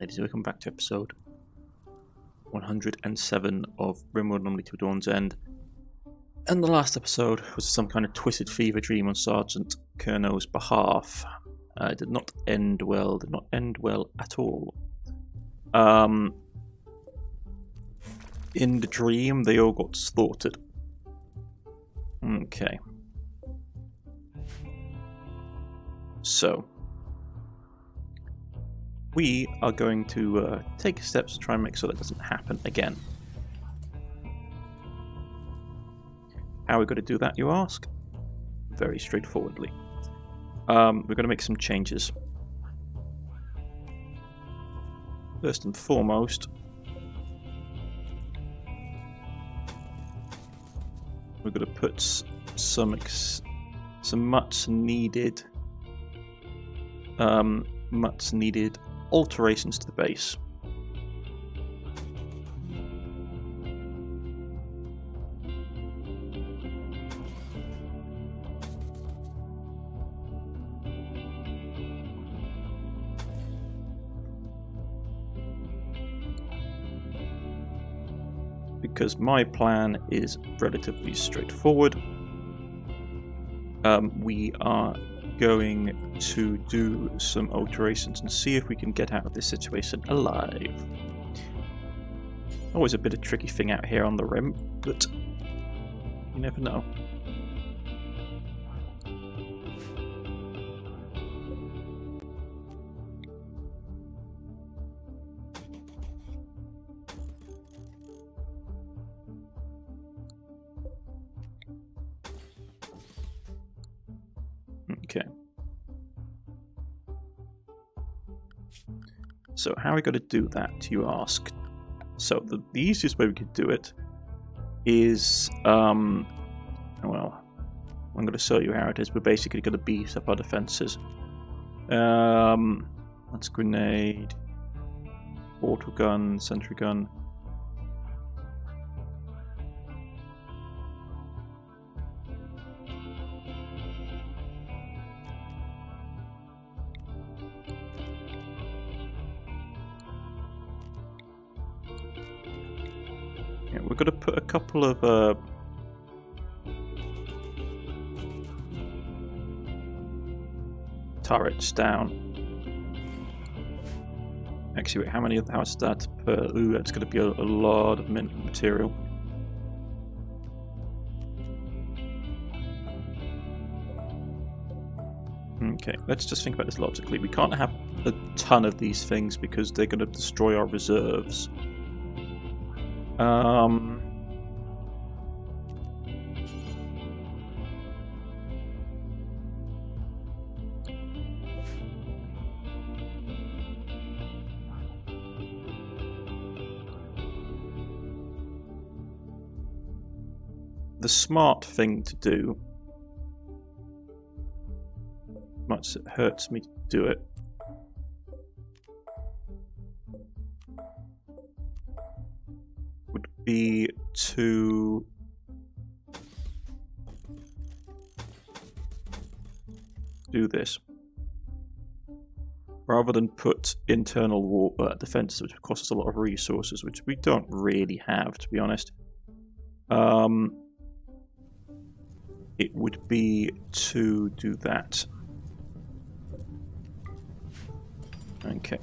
Ladies, welcome back to episode 107 of Rimworld Anomaly to Dawn's End. And the last episode was some kind of twisted fever dream on Sergeant Kerno's behalf. It did not end well, at all. In the dream, they all got slaughtered. Okay. So, we are going to take steps to try and make sure that doesn't happen again. How are we going to do that, you ask? Very straightforwardly. We're going to make some changes. First and foremost, we're going to put some much needed alterations to the base. Because my plan is relatively straightforward. We are going to do some alterations and see if we can get out of this situation alive. Always a bit of tricky thing out here on the rim, but you never know. Okay. So how are we going to do that, you ask? So the easiest way we could do it is, well, I'm going to show you how it is. We're basically going to beef up our defenses. That's grenade, auto gun, sentry gun. We're going to put a couple of turrets down. Actually, wait, how is that per? Ooh, that's going to be a lot of material. Okay, let's just think about this logically. We can't have a ton of these things because they're going to destroy our reserves. The smart thing to do, much it hurts me to do it, would be to do this. Rather than put internal war defenses, which costs us a lot of resources, which we don't really have, to be honest. It would be to do that. Okay.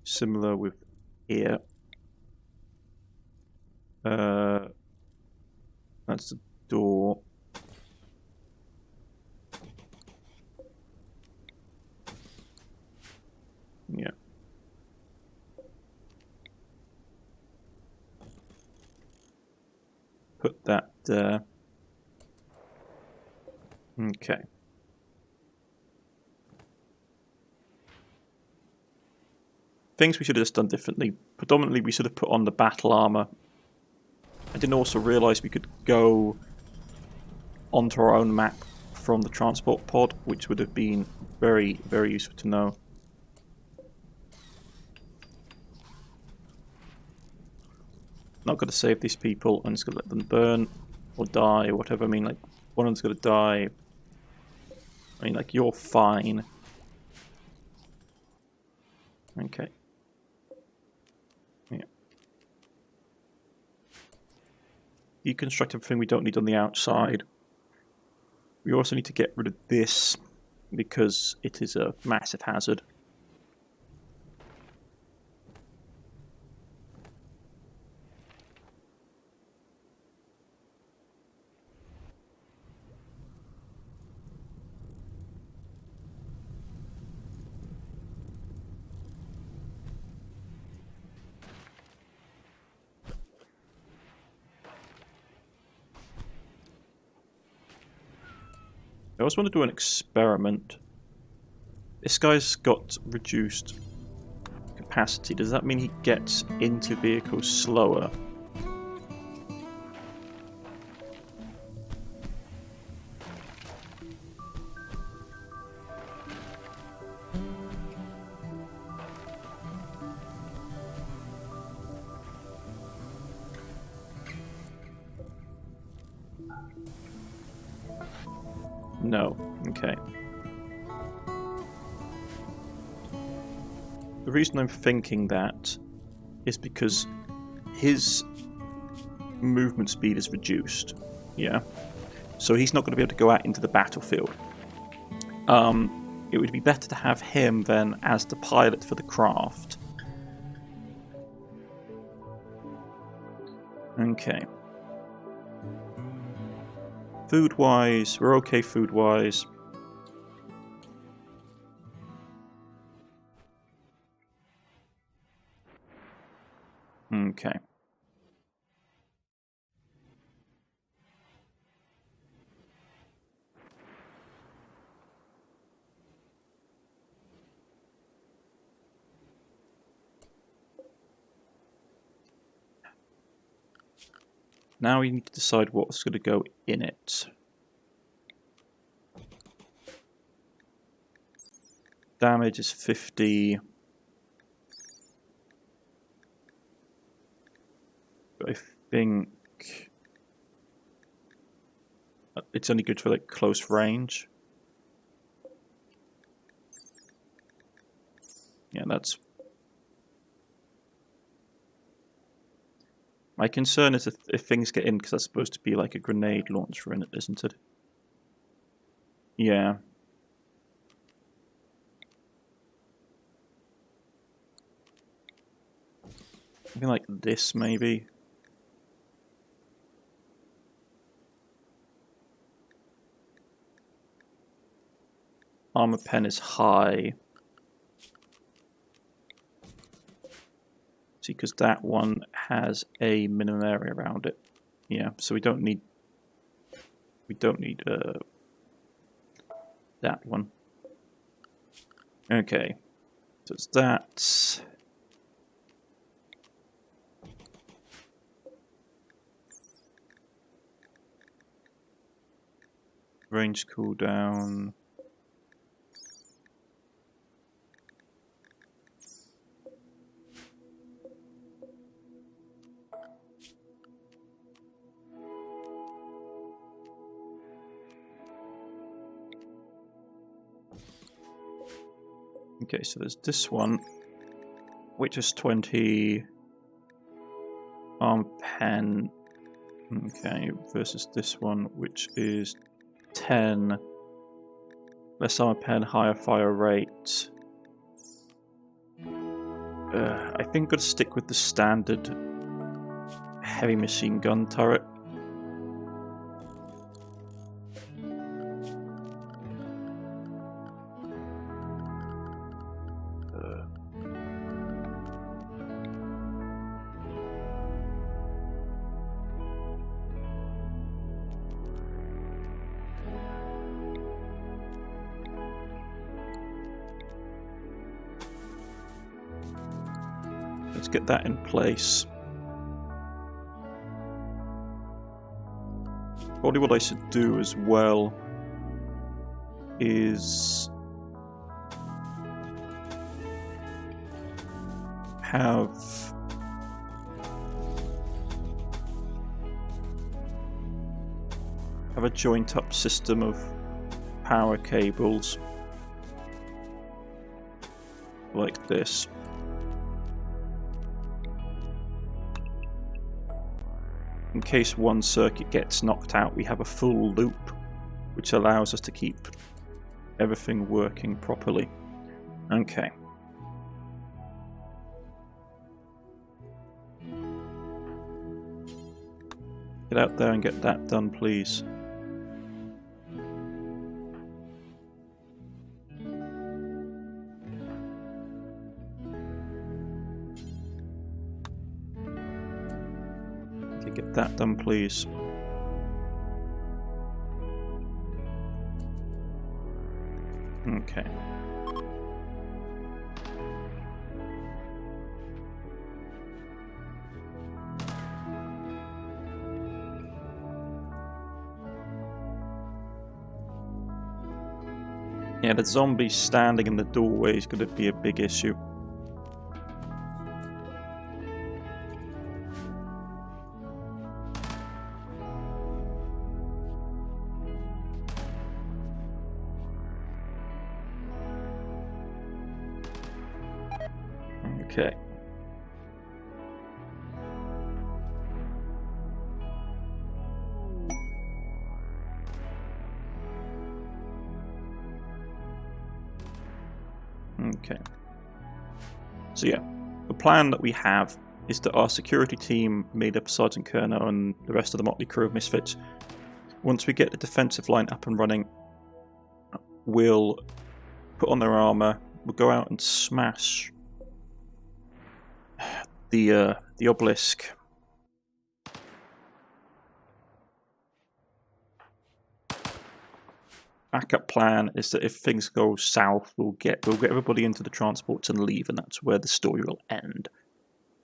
Similar with here. That's the door. Yeah. Put that there. Okay. Things we should have just done differently. Predominantly, we should have put on the battle armor. I didn't also realize we could go onto our own map from the transport pod, which would have been very, very useful to know. not going to save these people. I'm just going to let them burn or die or whatever. I mean, like, one of them's going to die. I mean, like, you're fine. Okay. Yeah. Deconstruct everything we don't need on the outside. We also need to get rid of this because it is a massive hazard. I also want to do an experiment. This guy's got reduced capacity. Does that mean he gets into vehicles slower? No. Okay. The reason I'm thinking that is because his movement speed is reduced. Yeah. So he's not going to be able to go out into the battlefield. It would be better to have him then as the pilot for the craft. Okay. Food-wise, we're okay food-wise. Okay. Now we need to decide what's going to go in it. Damage is 50. But I think it's only good for like close range. Yeah, that's... My concern is if things get in, because that's supposed to be like a grenade launcher in it, isn't it? Yeah. Something like this, maybe. Armor pen is high. See, because that one has a minimum area around it. Yeah, so we don't need that one. Okay, so it's that. Range cooldown. Okay, so there's this one, which is 20 arm pen. Okay, versus this one, which is 10 less armor pen, higher fire rate. I think I'm gonna stick with the standard heavy machine gun turret. Let's get that in place. Probably what I should do as well is have have a joint up system of power cables like this. In case one circuit gets knocked out, we have a full loop, which allows us to keep everything working properly. Okay. Get out there and get that done, please. Okay, get that done, please. Okay. Yeah, the zombie standing in the doorway is going to be a big issue. Okay. Okay. So yeah, the plan that we have is that our security team, made up of Sergeant Kerner and the rest of the motley crew of misfits, once we get the defensive line up and running, we'll put on their armor, we'll go out and smash the obelisk. Backup plan is that if things go south, we'll get everybody into the transports and leave, and that's where the story will end,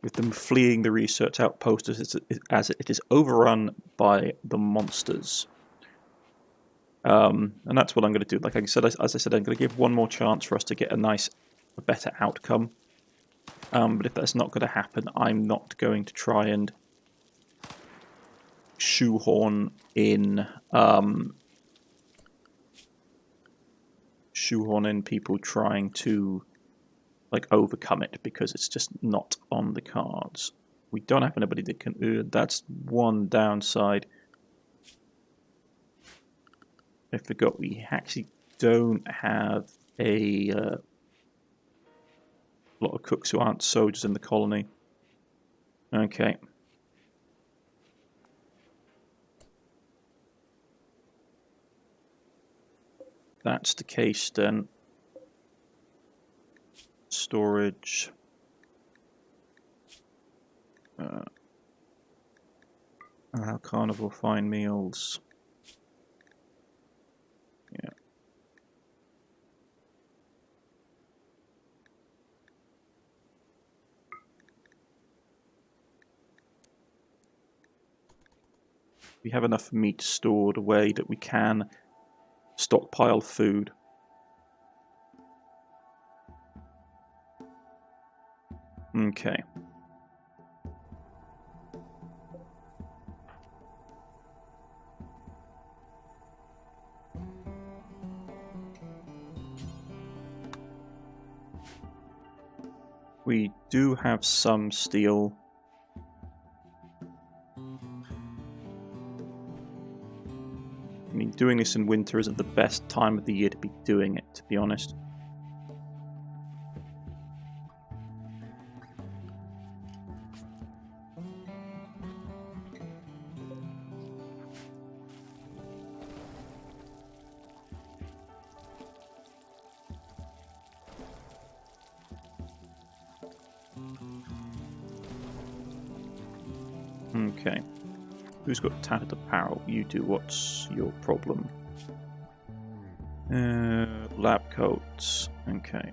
with them fleeing the research outpost as it is overrun by the monsters. And that's what I'm going to do. Like I said, as I said, I'm going to give one more chance for us to get a better outcome. But if that's not going to happen, I'm not going to try and shoehorn in people trying to overcome it, because it's just not on the cards. We don't have anybody that can. That's one downside. I forgot we actually don't have a lot of cooks who aren't soldiers in the colony. Okay. That's the case then. Storage. Allow carnivore fine meals. Yeah. We have enough meat stored away that we can stockpile food. Okay. We do have some steel. I mean, doing this in winter isn't the best time of the year to be doing it, to be honest. Okay. Who's got tattered apparel? You do. What's your problem? Lab coats. Okay.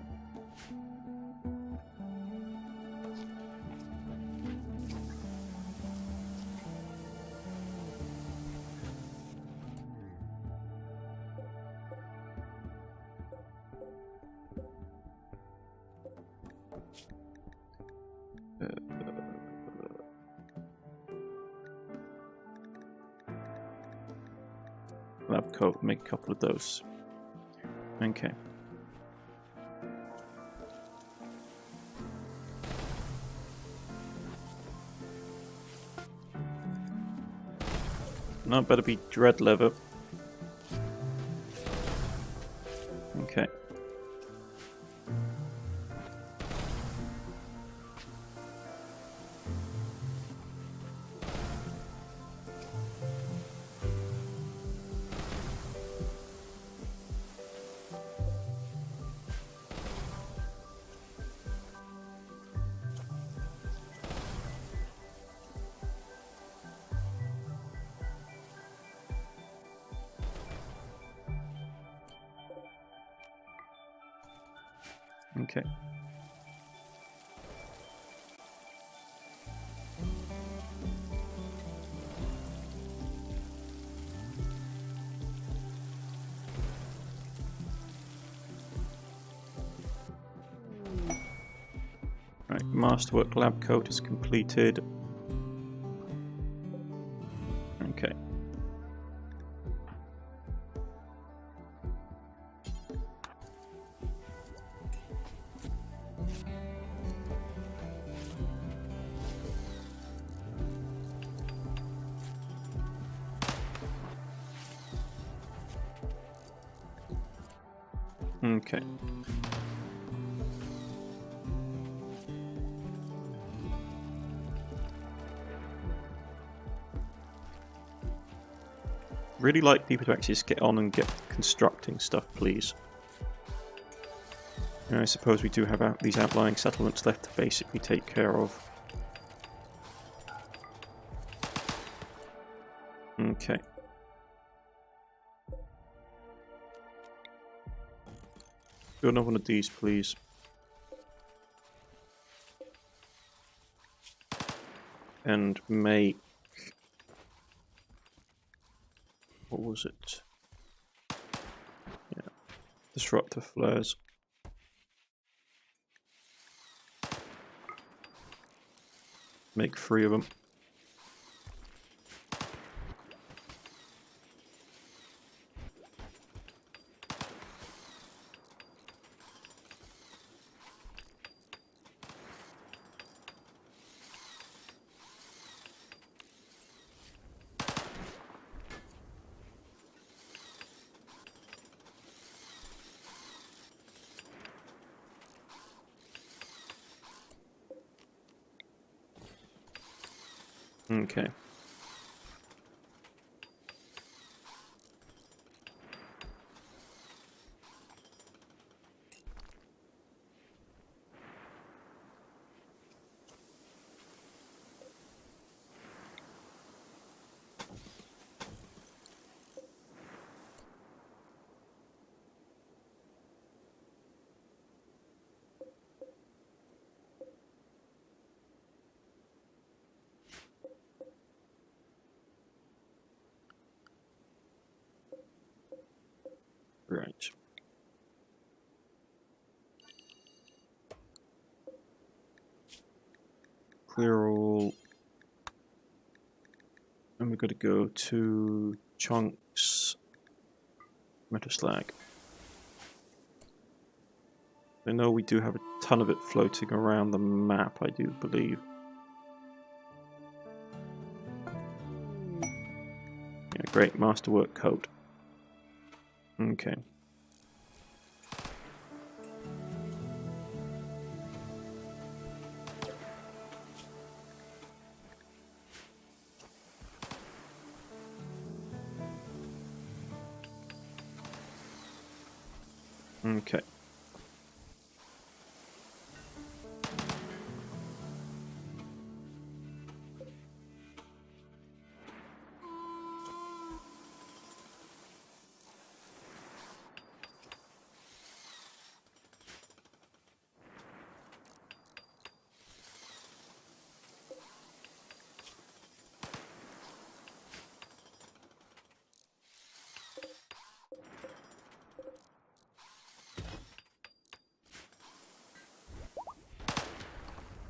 lab coat, make a couple of those. Okay. No, better be dread leather. Okay. Okay. Right, Masterwork lab coat is completed. Okay. Okay. Really like people to actually just get on and get constructing stuff, please. And I suppose we do have these outlying settlements left to basically take care of. Okay. Do another one of these, please. And make... what was it? Yeah. Disruptor flares. Make 3 of them. Okay. Right. Clear all. And we're going to go to chunks, metal slag. I know we do have a ton of it floating around the map, I do believe. Yeah, great, masterwork coat. Okay. Okay.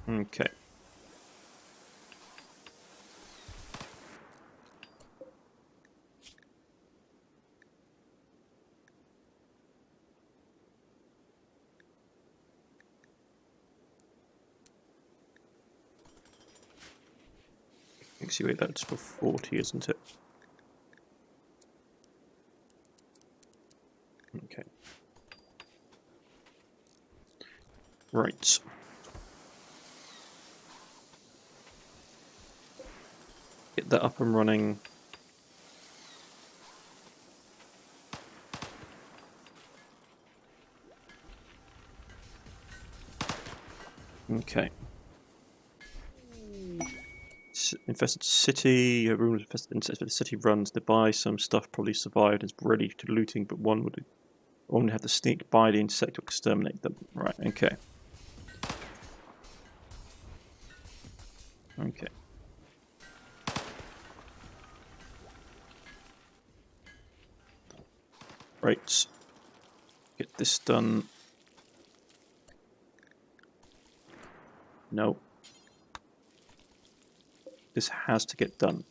Okay. Wait, that's for 40, isn't it? Okay. Right. Get that up and running. Okay. Infested city. A room infested. The city runs nearby. Some stuff probably survived and is ready to looting, but one would only have to sneak by the insect to exterminate them. Right. Okay. Okay. Right. Get this done. No. This has to get done.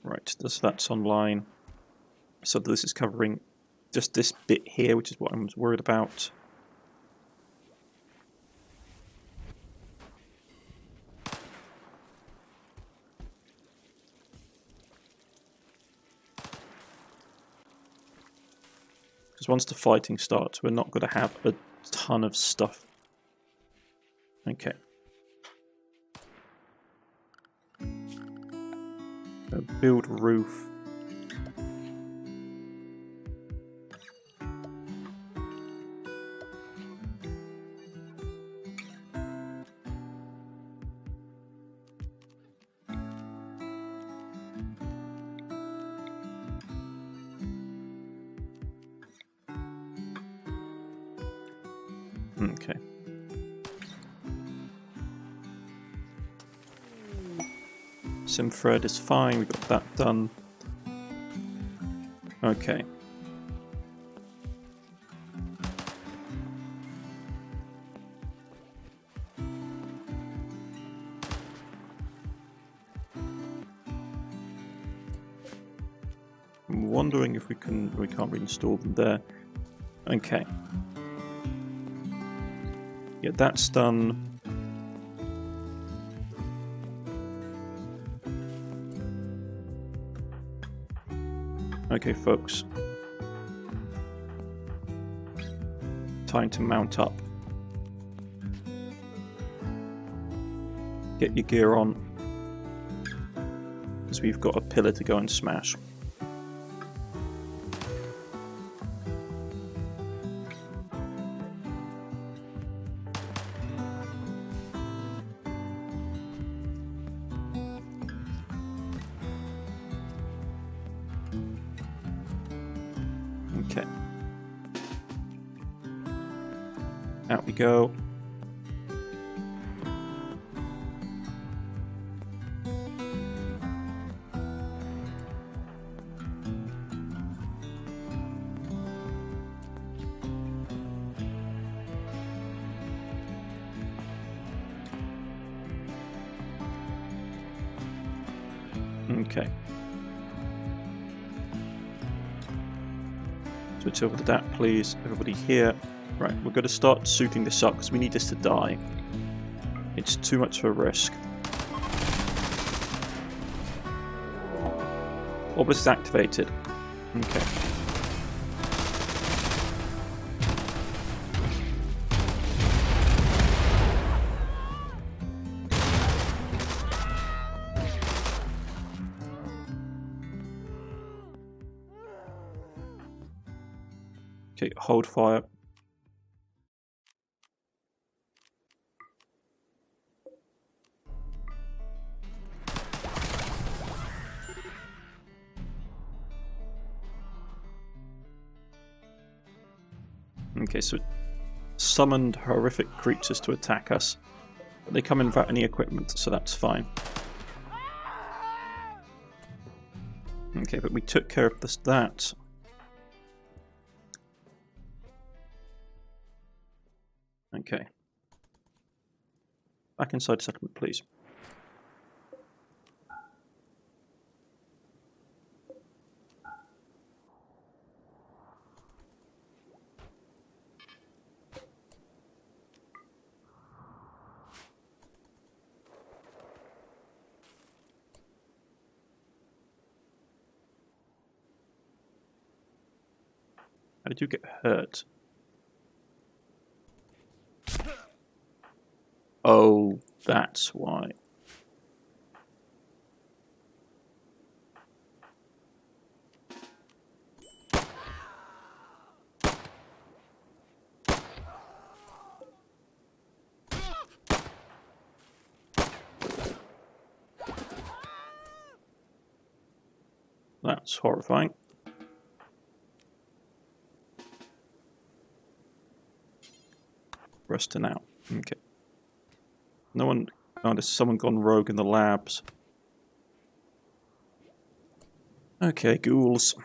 Right, so that's online. So this is covering just this bit here, which is what I was worried about. Because once the fighting starts, we're not going to have a ton of stuff. Okay. Build roof. Okay. Sim thread is fine, we got that done. Okay. I'm wondering if we can't reinstall them there. Okay. Yeah, that's done. Okay, folks. Time to mount up. Get your gear on. Because we've got a pillar to go and smash. Okay. Out we go. Okay. Switch over to that, please. Everybody here. Right, we're going to start suiting this up because we need this to die. It's too much of a risk. Obelisk is activated. Okay. Okay, hold fire. Okay, so it summoned horrific creatures to attack us. But they come in without any equipment, so that's fine. Okay, but we took care of that. Okay. Back inside the settlement, please. How did you get hurt? Oh, that's why. That's horrifying. Resting out. Okay. No one... Oh, there's someone gone rogue in the labs. Okay, ghouls.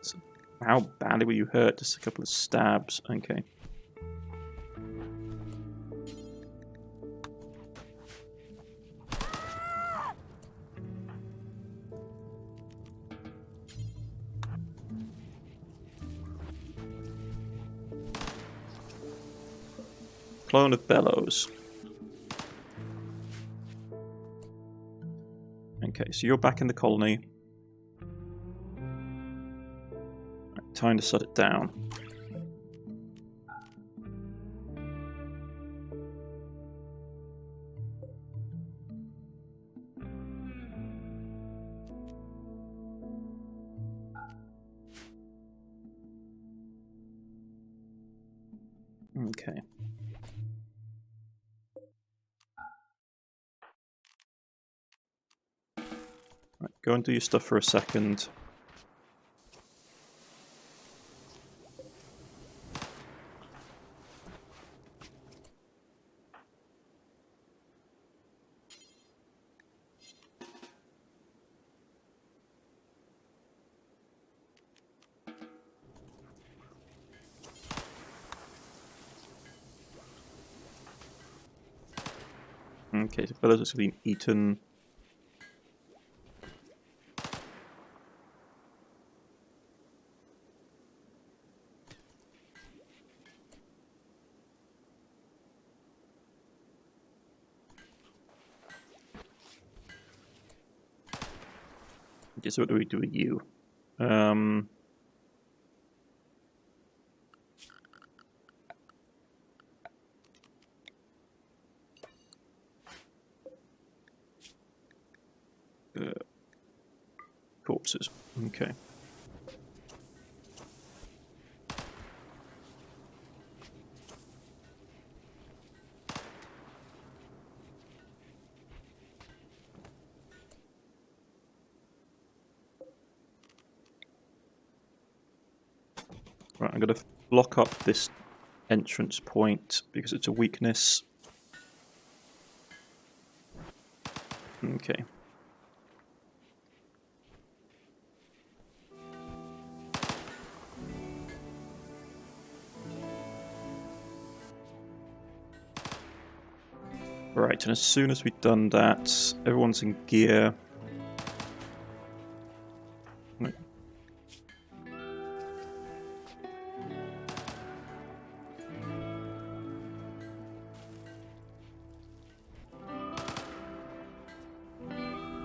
So how badly were you hurt? Just a couple of stabs. Okay. Clone of Bellows. Okay, so you're back in the colony. Time to shut it down. Okay. Right, go and do your stuff for a second. Okay, so Bellows has been eaten. Okay, so what do we do with you? Corpses. Okay. Right, I'm going to block up this entrance point because it's a weakness. Okay. Right, and as soon as we've done that, everyone's in gear. Right.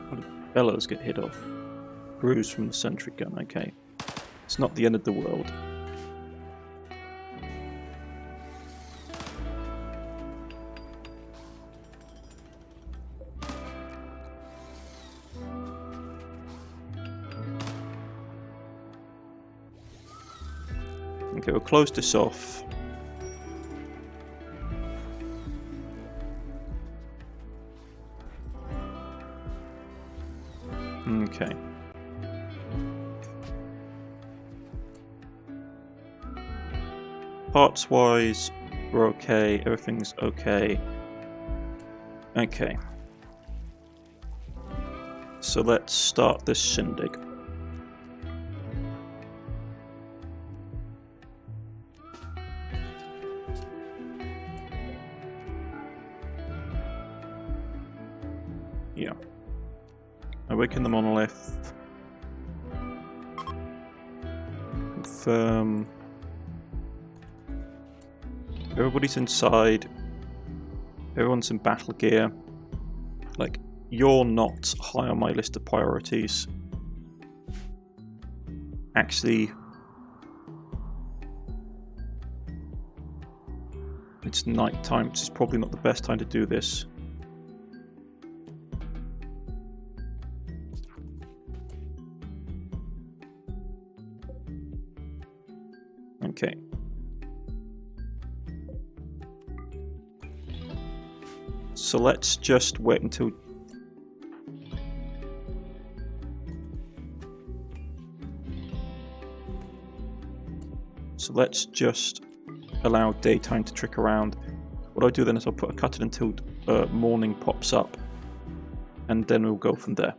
How did Bellows get hit off? Bruise from the sentry gun, okay. It's not the end of the world. Okay, we'll close this off. Okay. Parts-wise, we're okay. Everything's okay. Okay. So let's start this shindig. Awaken the monolith. Confirm. Everybody's inside. Everyone's in battle gear. Like, you're not high on my list of priorities. Actually, it's night time, which is probably not the best time to do this. Okay. So let's just wait until... So let's just allow daytime to trick around. What I'll do then is I'll put a cut it until morning pops up, and then we'll go from there.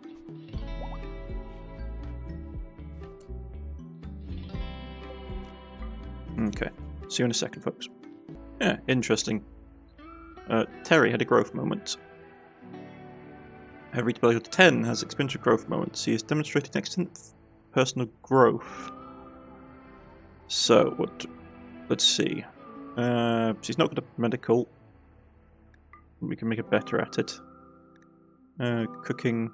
Okay, see you in a second, folks. Yeah, interesting. Terry had a growth moment. Every level 10 has exponential growth moments. He has demonstrated extent personal growth. So, what? Let's see. She's not good at medical. We can make it better at it. Cooking.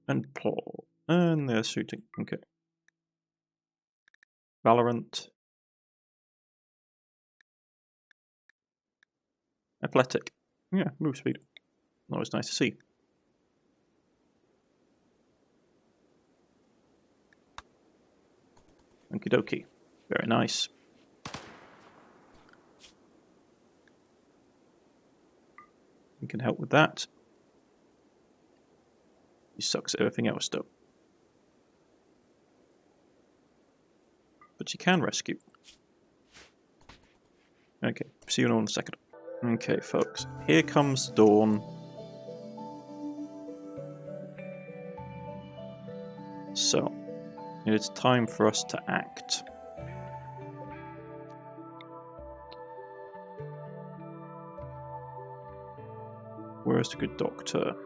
And plot. And they're shooting. Okay. Valorant. Athletic. Yeah, move speed. Always nice to see. Okie dokie. Very nice. We can help with that. He sucks at everything else, though. But she can rescue. Okay, see you in a second. Okay, folks. Here comes dawn. So, it's time for us to act. Where's the good doctor?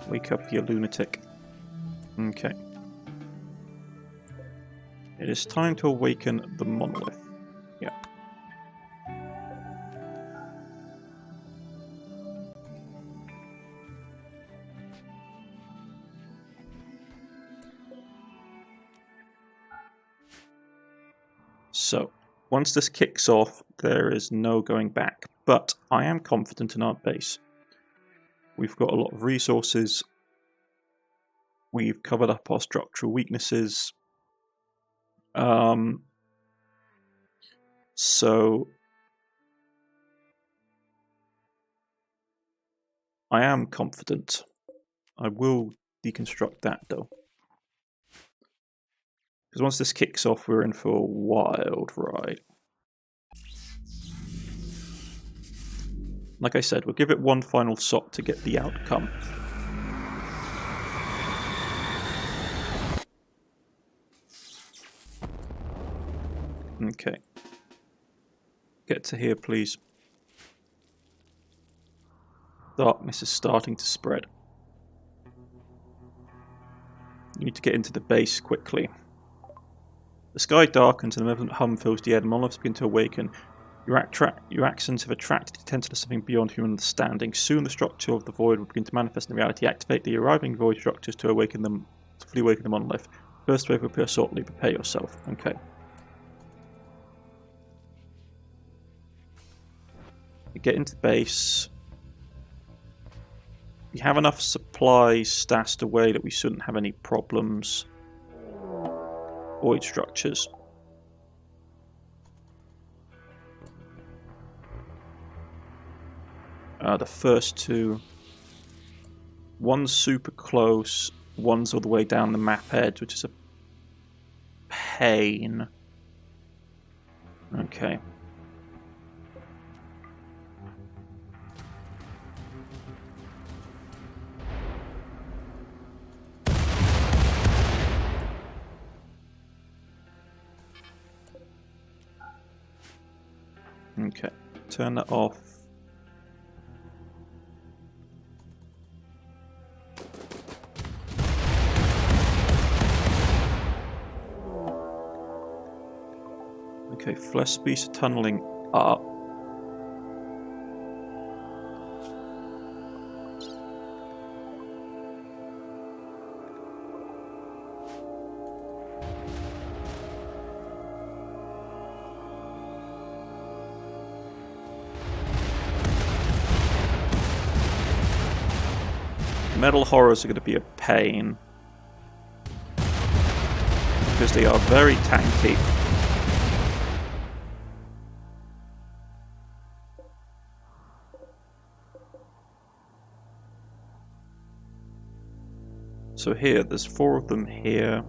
Wake up, you lunatic. Okay. It is time to awaken the monolith. Yeah. So, once this kicks off, there is no going back. But I am confident in our base. We've got a lot of resources. We've covered up our structural weaknesses. So I am confident. I will deconstruct that though. Because once this kicks off, we're in for a wild ride. Like I said, we'll give it one final shot to get the outcome. Okay. Get to here, please. Darkness is starting to spread. You need to get into the base quickly. The sky darkens and a malevolent hum fills the air. The monoliths begin to awaken. Your actions have attracted attention to something beyond human understanding. Soon the structure of the void will begin to manifest in reality. Activate the arriving void structures to awaken them, to fully awaken the monolith. First wave will appear shortly. Prepare yourself. Okay. You get into the base. We have enough supplies stashed away that we shouldn't have any problems. Void structures. The first two. One's super close, one's all the way down the map edge, which is a pain. Okay. Okay, turn that off. Okay, flesh beasts are tunneling up. Metal horrors are going to be a pain because they are very tanky. So here, there's 4 of them here.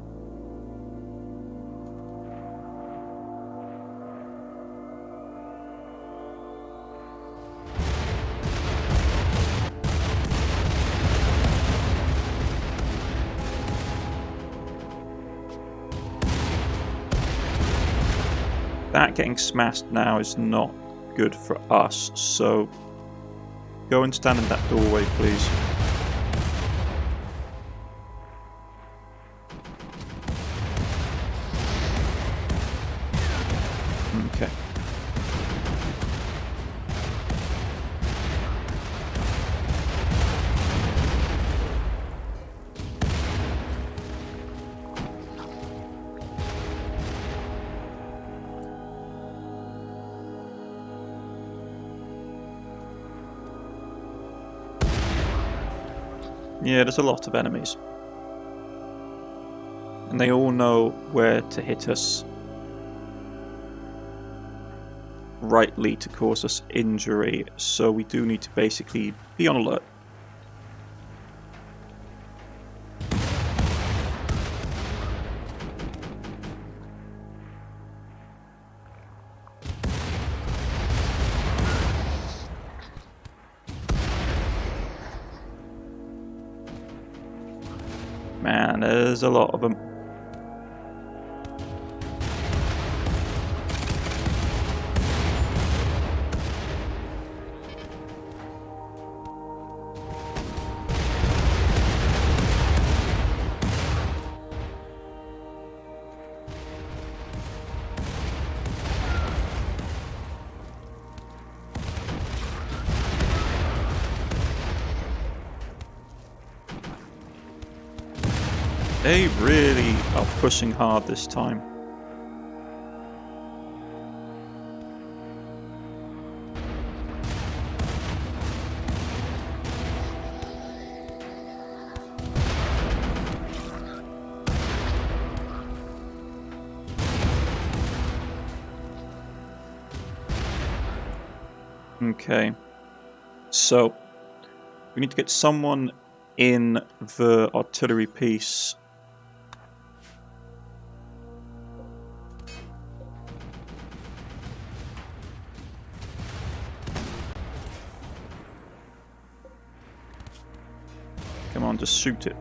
That getting smashed now is not good for us, so go and stand in that doorway, please. Okay. Yeah, there's a lot of enemies. And they all know where to hit us rightly to cause us injury, so we do need to basically be on alert. Man, there's a lot of them. They really are pushing hard this time. Okay, so we need to get someone in the artillery piece. Come on, just shoot it.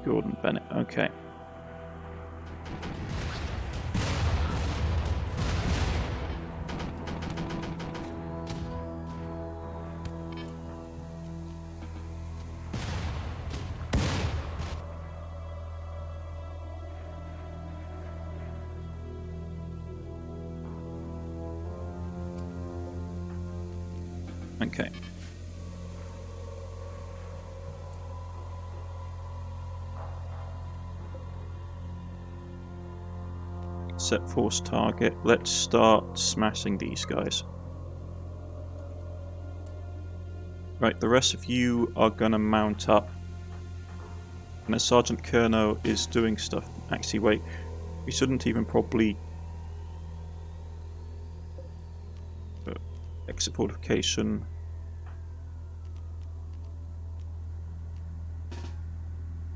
Gordon Bennett, okay. Okay. Set force target. Let's start smashing these guys. Right, the rest of you are gonna mount up. And as Sergeant Kerno is doing stuff... Actually, wait. We shouldn't even probably... exit fortification.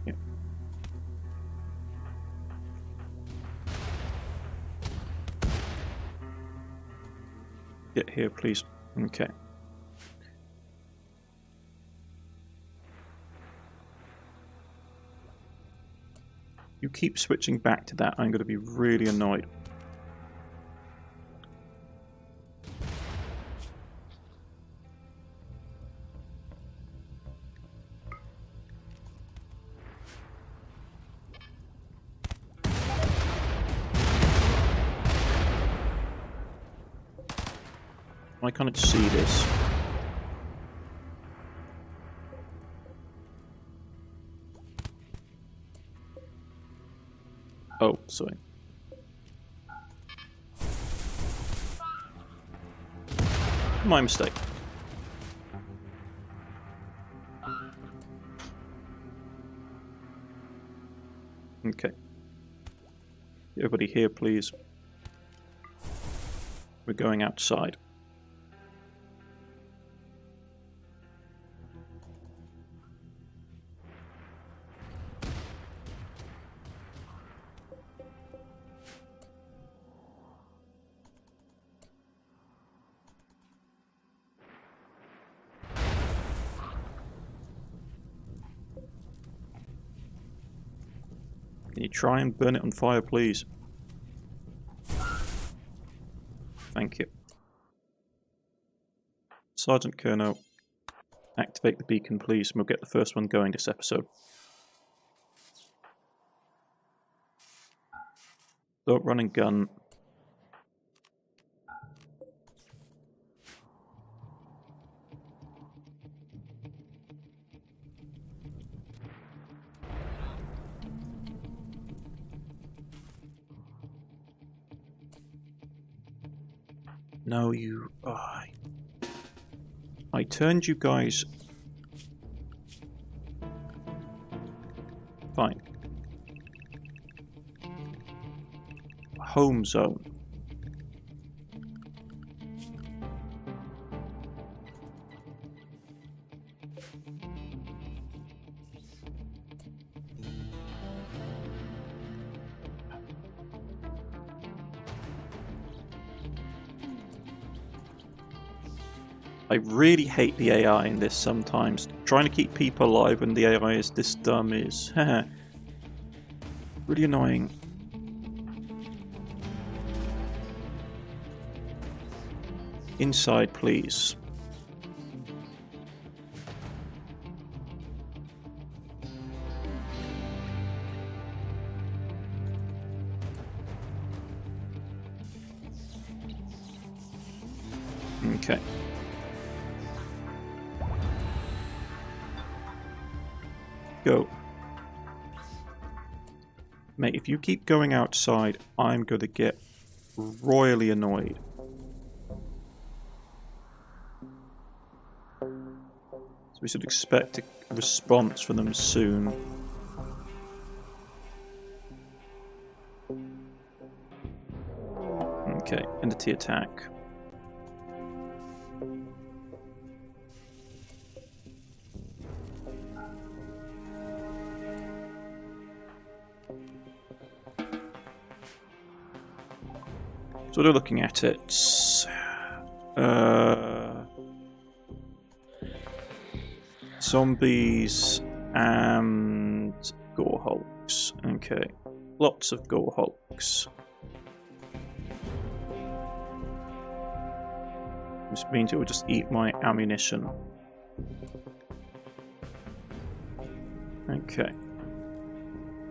Yeah. Get here, please. Okay. You keep switching back to that, I'm going to be really annoyed. I can't see this. Oh, sorry. My mistake. Okay. Everybody here, please. We're going outside. Can you try and burn it on fire, please? Thank you. Sergeant Colonel, activate the beacon, please, and we'll get the first one going this episode. Stop running gun. No, you... Oh, I turned you guys... Fine. Home zone. I really hate the AI in this sometimes. Trying to keep people alive when the AI is this dumb is really annoying. Inside, please. Okay. Go. Mate, if you keep going outside, I'm going to get royally annoyed. So we should expect a response from them soon. Okay, entity attack. So we're looking at it. Zombies and gore hulks. Okay. Lots of gore hulks. This means it will just eat my ammunition. Okay.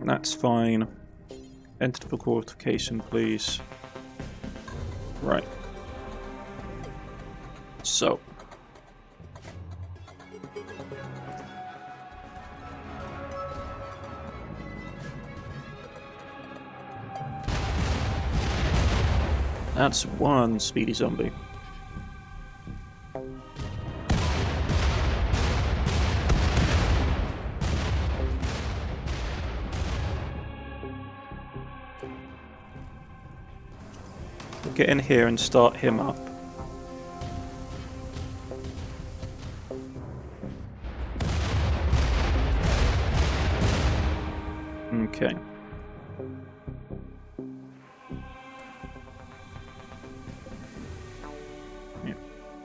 That's fine. Enter for qualification, please. Right. So. That's one speedy zombie. Get in here and start him up. Okay.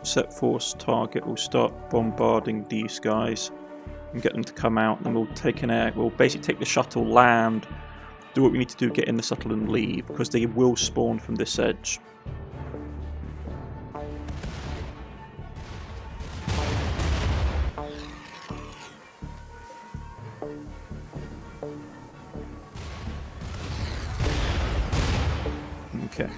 set force target. We'll start bombarding these guys and get them to come out. And then we'll take an air. We'll basically take the shuttle, land, do what we need to do, get in the shuttle and leave, because they will spawn from this edge. Okay.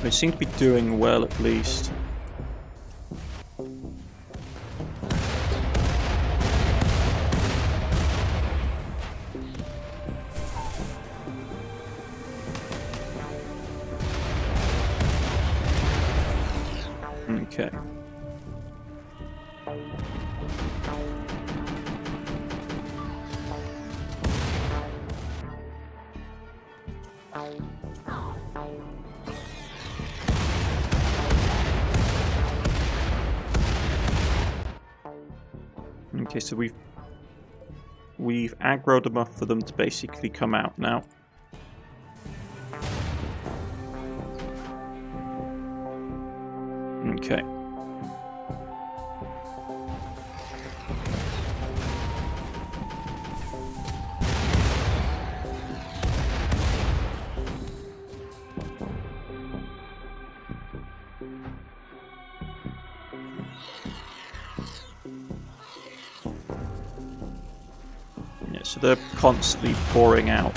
They seem to be doing well, at least. Okay. Okay, so we've aggroed enough for them to basically come out now. Okay. Yeah, so they're constantly pouring out.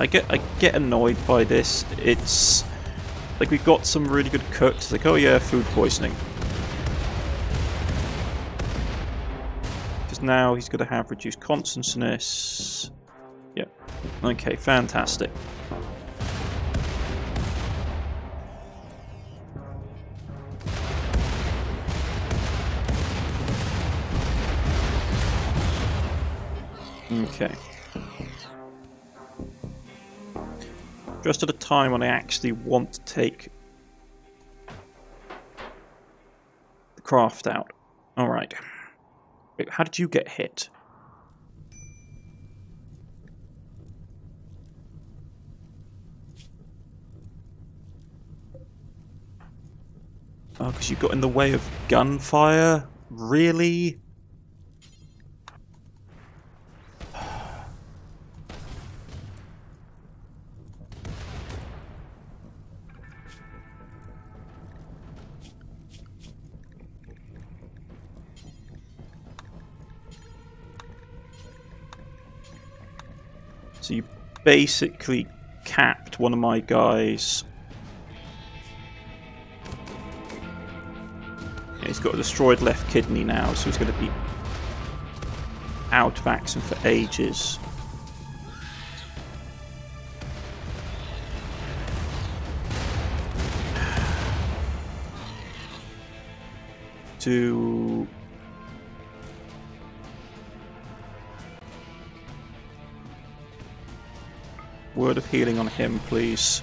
I get annoyed by this. It's like we've got some really good cooks. It's like, oh yeah, food poisoning. Because now he's going to have reduced consciousness. Yeah. Okay, fantastic. Okay. Just at a time when I actually want to take the craft out. Alright. Wait, how did you get hit? Oh, because you got in the way of gunfire? Really? So you basically capped one of my guys. Yeah, he's got a destroyed left kidney now, so he's going to be out of action for ages. To word of healing on him, please.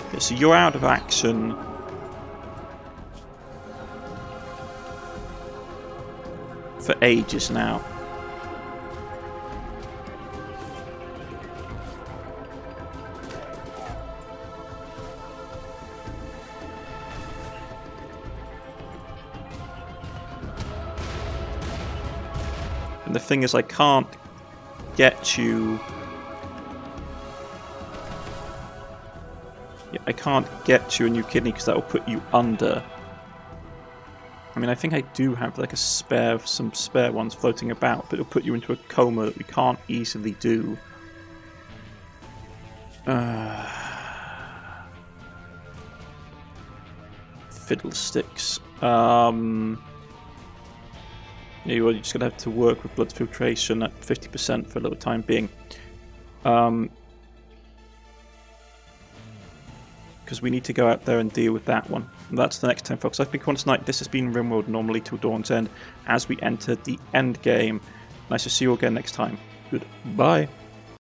Okay, so you're out of action. For ages now. And the thing is, I can't get you... Yeah. I can't get you a new kidney because that will put you under. I mean, I think I do have like some spare ones floating about, but it'll put you into a coma that we can't easily do. Fiddlesticks. Yeah, you're just gonna have to work with blood filtration at 50% for a little time being. Because we need to go out there and deal with that one. And that's the next time, folks. I've been Cornish-Knight. This has been Rimworld Anomaly till Dawn's End as we enter the end game. Nice to see you again next time. Goodbye.